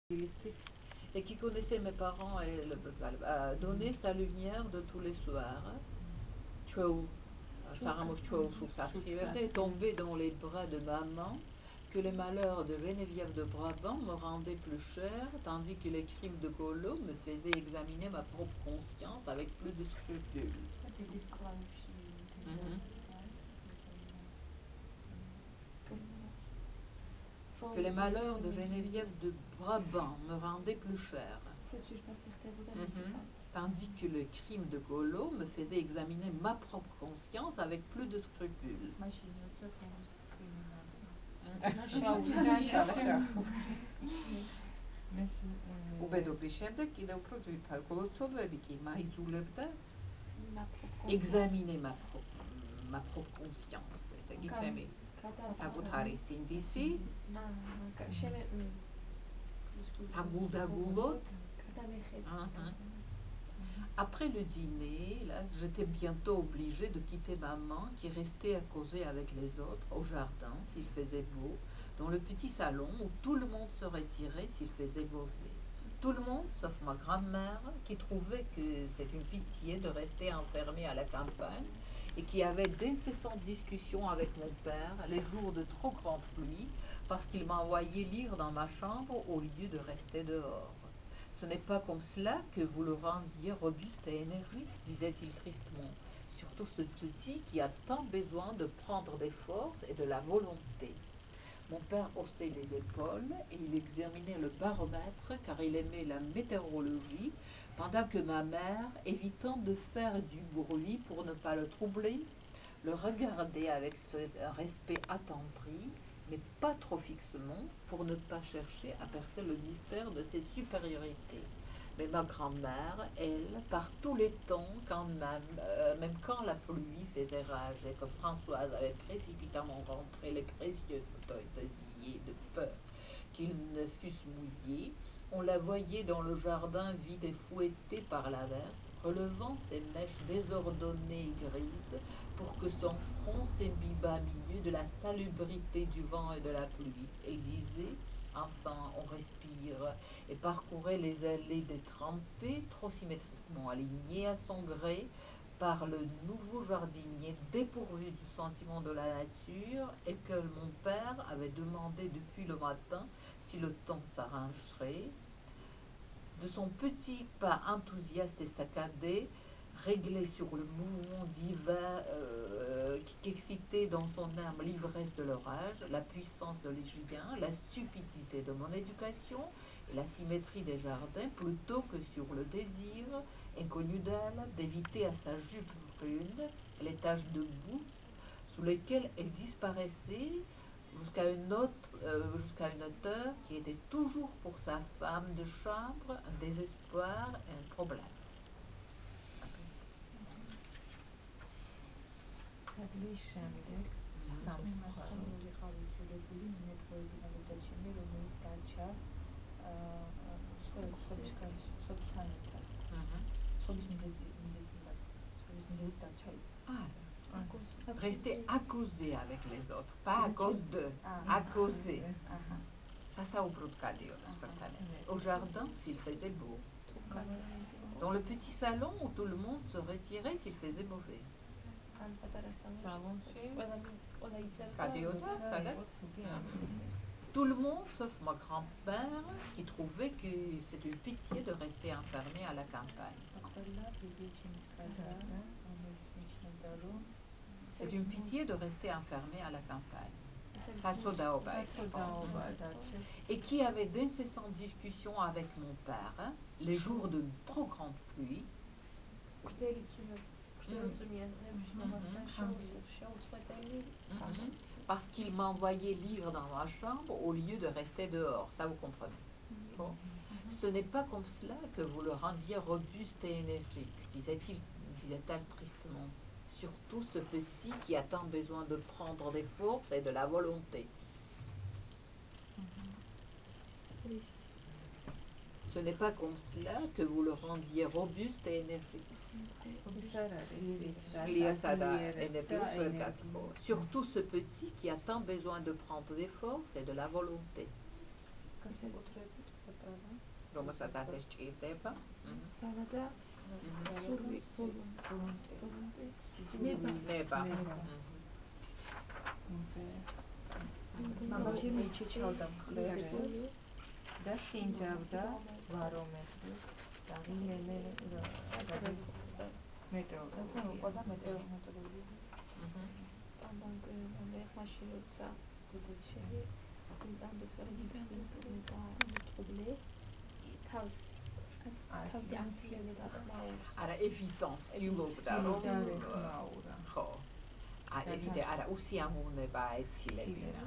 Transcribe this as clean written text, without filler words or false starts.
et qui connaissait mes parents et a donné sa lumière de tous les soirs. Est tombé dans les bras de maman, que les malheurs de Geneviève de Brabant me rendaient plus cher, tandis que les crimes de Golo me faisaient examiner ma propre conscience avec plus de scrupules. Que les malheurs de Geneviève de Brabant me rendaient plus cher. Tandis que le crime de Golo me faisait examiner ma propre conscience avec plus de scrupules. უბედობის შემდეგ კიდევ უფრო ძვირფარ გოლოცოდვები კი მაიძულებდა examiner ma propre conscience. ესე იგი ჩემი საკუთარი სინდისი საგულდაგულოდ. Après le dîner, là, j'étais bientôt obligée de quitter maman qui restait à causer avec les autres au jardin s'il faisait beau, dans le petit salon où tout le monde se retirait s'il faisait mauvais. Tout le monde sauf ma grand-mère qui trouvait que c'est une pitié de rester enfermée à la campagne et qui avait d'incessantes discussions avec mon père les jours de trop grande pluie parce qu'il m'envoyait lire dans ma chambre au lieu de rester dehors. Ce n'est pas comme cela que vous le rendiez robuste et énergique, disait-il tristement, surtout ce petit qui a tant besoin de prendre des forces et de la volonté. Mon père haussait les épaules et il examinait le baromètre car il aimait la météorologie, pendant que ma mère, évitant de faire du bruit pour ne pas le troubler, le regardait avec un respect attendri, mais pas trop fixement pour ne pas chercher à percer le mystère de ses supériorités. Mais ma grand-mère, elle, par tous les temps, même quand la pluie faisait rage et que Françoise avait précipitamment rentré les précieux fauteuils d'osier de peur qu'ils ne fussent mouillés, on la voyait dans le jardin vide et fouettée par l'averse, relevant ses mèches désordonnées et grises pour que son front s'imbibât au milieu de la salubrité du vent et de la pluie. Elle disait: enfin, on respire, et parcourait les allées détrempées, trop symétriquement alignées à son gré par le nouveau jardinier dépourvu du sentiment de la nature et que mon père avait demandé depuis le matin si le temps s'arrangerait. De son petit pas enthousiaste et saccadé, réglé sur le mouvement divin qui excitait dans son âme l'ivresse de l'orage, la puissance de l'Égidien, la stupidité de mon éducation et la symétrie des jardins, plutôt que sur le désir, inconnu d'elle, d'éviter à sa jupe brune les taches de boue sous lesquelles elle disparaissait jusqu'à une hauteur qui était toujours pour sa femme de chambre un désespoir et un problème. Rester à causer avec les autres, pas à cause d'eux, à causer. Ça au brutcadio, au jardin s'il faisait beau, dans le petit salon où tout le monde se retirait s'il faisait mauvais. Tout le monde sauf ma grand-mère qui trouvait que c'est une pitié de rester enfermé à la campagne. C'est une pitié de rester enfermé à la campagne. Et qui avait d'incessantes discussions avec mon père, les jours de trop grande pluie. Parce qu'il m'envoyait lire dans ma chambre au lieu de rester dehors, ça vous comprenez. Bon. Ce n'est pas comme cela que vous le rendiez robuste et énergique, disait-elle tristement. Surtout ce petit qui a tant besoin de prendre des forces et de la volonté. Ce n'est pas comme cela que vous le rendiez robuste et énergique. Surtout ce petit qui a tant besoin de prendre des forces et de la volonté. რომელსაც ეს ჭირდება. ნება. მამაჩემი იჩიჩავდა მხრებზე და სინჯავდა ვარომეთში და მე მეტეოროლოგია უყოდა მეტეოროლოგია. ამბანკე ხმაში როცა დედაშენი არა ევიდანს ტილობდა რომ ხო არა უსიამოვნება ეცილებინა